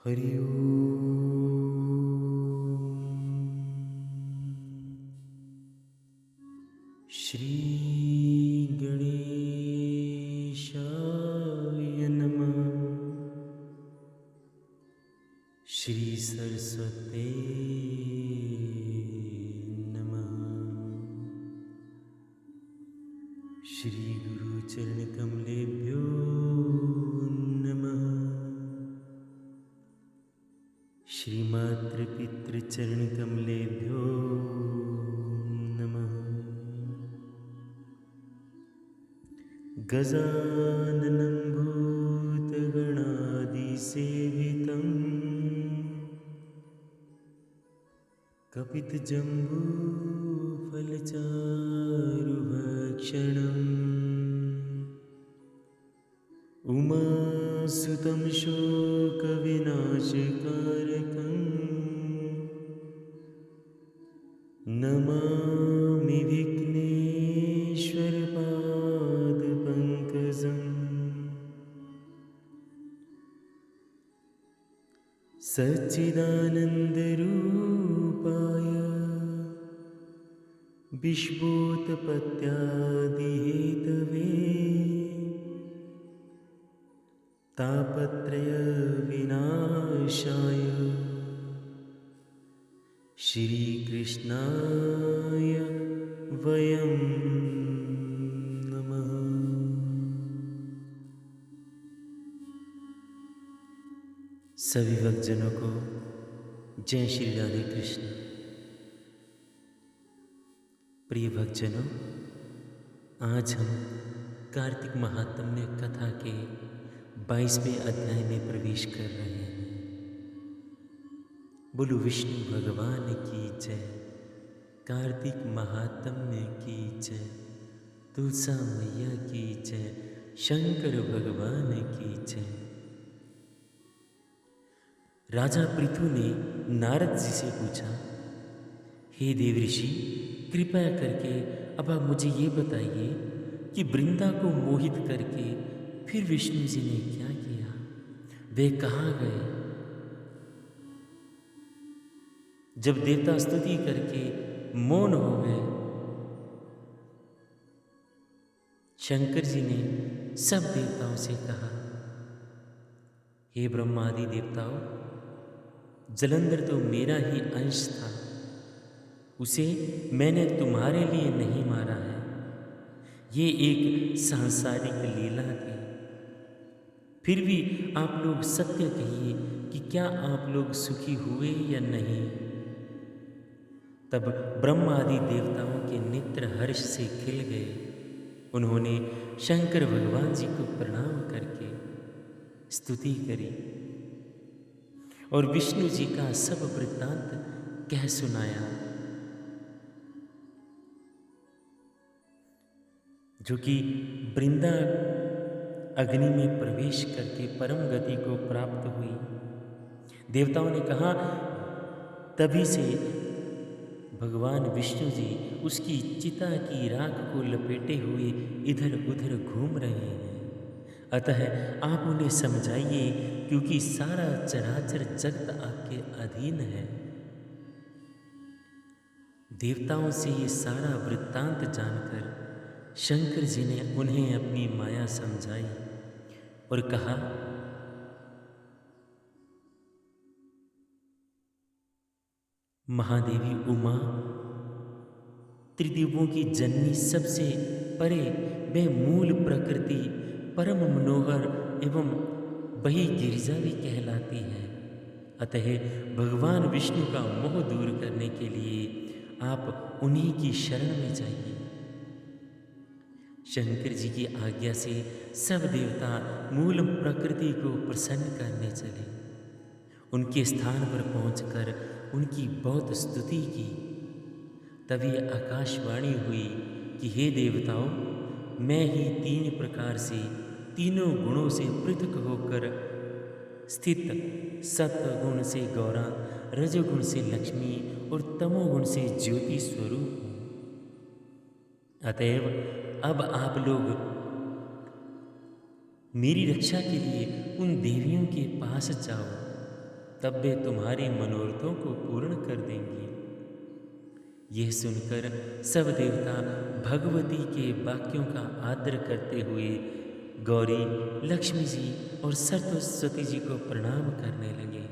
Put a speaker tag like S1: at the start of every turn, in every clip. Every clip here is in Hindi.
S1: हरि ओम। श्री गणेशाय नमः। श्री सरस्वते नमः। श्री गुरु चरण कमलेभ्यो नमः। श्रीमातृपितृचरण कमलेभ्यो नमः। गजाननं भूतगणादिसेवितं कपितजम्बूफलचारुभक्षणम् उमासुतं शोकविनाशकारकं नमामि विघ्नेश्वरपादपङ्कजम्। सच्चिदानन्दरूपाय विश्वोत्पत्त्यादिहेतवे तापत्रयविनाशाय श्रीकृष्णाय वयं नमः। सभी भक्तजनों को जय श्री राधे कृष्ण। प्रिय भक्तजनों, आज हम कार्तिक महात्म्य कथा के 22वें अध्याय में प्रवेश कर रहे हैं। बोलो विष्णु भगवान की जय, कार्तिक महात्म्य की जय, तुलसा मैया की जय, शंकर भगवान की जय। राजा पृथु ने नारद जी से पूछा, हे देवऋषि, कृपया करके अब आप मुझे ये बताइए कि वृंदा को मोहित करके फिर विष्णु जी ने क्या किया, वे कहाँ गए? जब देवता स्तुति करके मौन हो गए, शंकर जी ने सब देवताओं से कहा, हे ब्रह्मादि देवताओं, जलंधर तो मेरा ही अंश था, उसे मैंने तुम्हारे लिए नहीं मारा है। ये एक सांसारिक लीला थी। फिर भी आप लोग सत्य कहिए कि क्या आप लोग सुखी हुए या नहीं? तब ब्रह्मा आदि देवताओं के नेत्र हर्ष से खिल गए। उन्होंने शंकर भगवान जी को प्रणाम करके स्तुति करी और विष्णु जी का सब वृत्तांत कह सुनाया, जो कि वृंदा अग्नि में प्रवेश करके परम गति को प्राप्त हुई। देवताओं ने कहा, तभी से भगवान विष्णु जी उसकी चिता की राख को लपेटे हुए इधर उधर घूम रहे हैं। अतः आप उन्हें समझाइए, क्योंकि सारा चराचर जगत आपके अधीन है। देवताओं से ये सारा वृत्तांत जानकर शंकर जी ने उन्हें अपनी माया समझाई और कहा, महादेवी उमा, त्रिदिवों की जननी, सबसे परे वह मूल प्रकृति परम मनोहर एवं वही गिरिजा भी कहलाती है। अतः भगवान विष्णु का मोह दूर करने के लिए आप उन्हीं की शरण में जाइए। शंकर जी की आज्ञा से सब देवता मूल प्रकृति को प्रसन्न करने चले। उनके स्थान पर पहुंचकर उनकी बहुत स्तुति की। तभी आकाशवाणी हुई कि हे देवताओं, मैं ही 3 प्रकार से, तीनों गुणों से पृथक होकर स्थित, सत्वगुण से गौरा, रजोगुण से लक्ष्मी और तमोगुण से ज्योति स्वरूप हूँ। अतएव अब आप लोग मेरी रक्षा के लिए उन देवियों के पास जाओ तब वे तुम्हारे मनोरथों को पूर्ण कर देंगी। यह सुनकर सब देवता भगवती के वाक्यों का आदर करते हुए गौरी, लक्ष्मी जी और सरस्वती जी को प्रणाम करने लगे।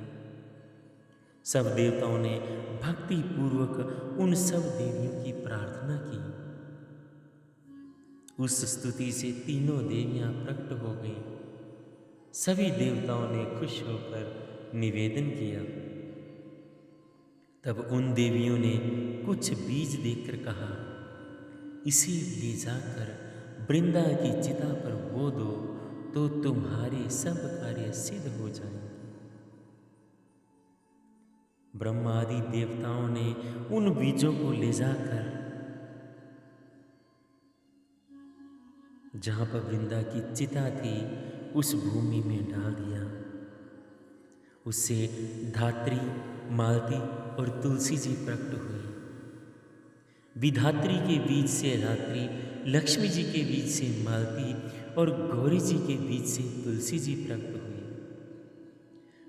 S1: सब देवताओं ने भक्ति पूर्वक उन सब देवियों की प्रार्थना की। उस स्तुति से तीनों देवियां प्रकट हो गईं। सभी देवताओं ने खुश होकर निवेदन किया। तब उन देवियों ने कुछ बीज देकर कहा, इसे ले जाकर वृंदा की चिता पर बो दो तो तुम्हारे सब कार्य सिद्ध हो जाएंगे। ब्रह्मादि देवताओं ने उन बीजों को ले जाकर जहां पर वृंदा की चिता थी उस भूमि में डाल दिया। उससे धात्री, मालती और तुलसी जी प्रकट हुई। विधात्री के बीज से धात्री, लक्ष्मी जी के बीज से मालती और गौरी जी के बीज से तुलसी जी प्रकट हुई।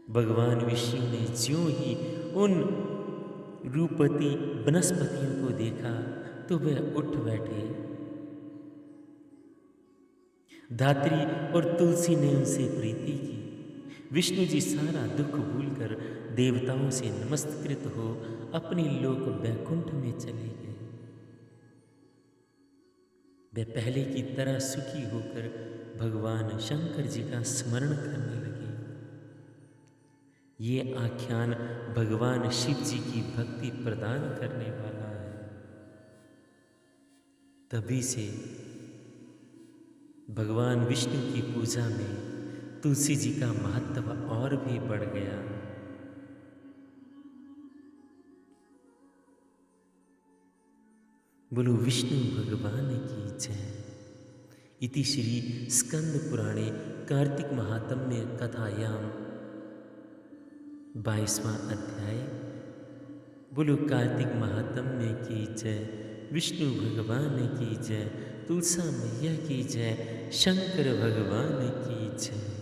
S1: भगवान विष्णु ने ज्यों ही उन रूपवती वनस्पतियों को देखा तो वे उठ बैठे। धात्री और तुलसी ने उनसे प्रीति की। विष्णु जी सारा दुख भूलकर देवताओं से नमस्कृत हो अपने लोक वैकुंठ में चले गए। वे पहले की तरह सुखी होकर भगवान शंकर जी का स्मरण करने लगे। ये आख्यान भगवान शिव जी की भक्ति प्रदान करने वाला है। तभी से भगवान विष्णु की पूजा में तुलसी जी का महत्व और भी बढ़ गया। बोलो विष्णु भगवान की जय। इति श्री स्कंद पुराणे कार्तिक महात्म्य कथायाम 22वां अध्याय। बोलो कार्तिक महात्म्य की जय, विष्णु भगवान की जय, तुलसा मैया की जय, शंकर भगवान की जय।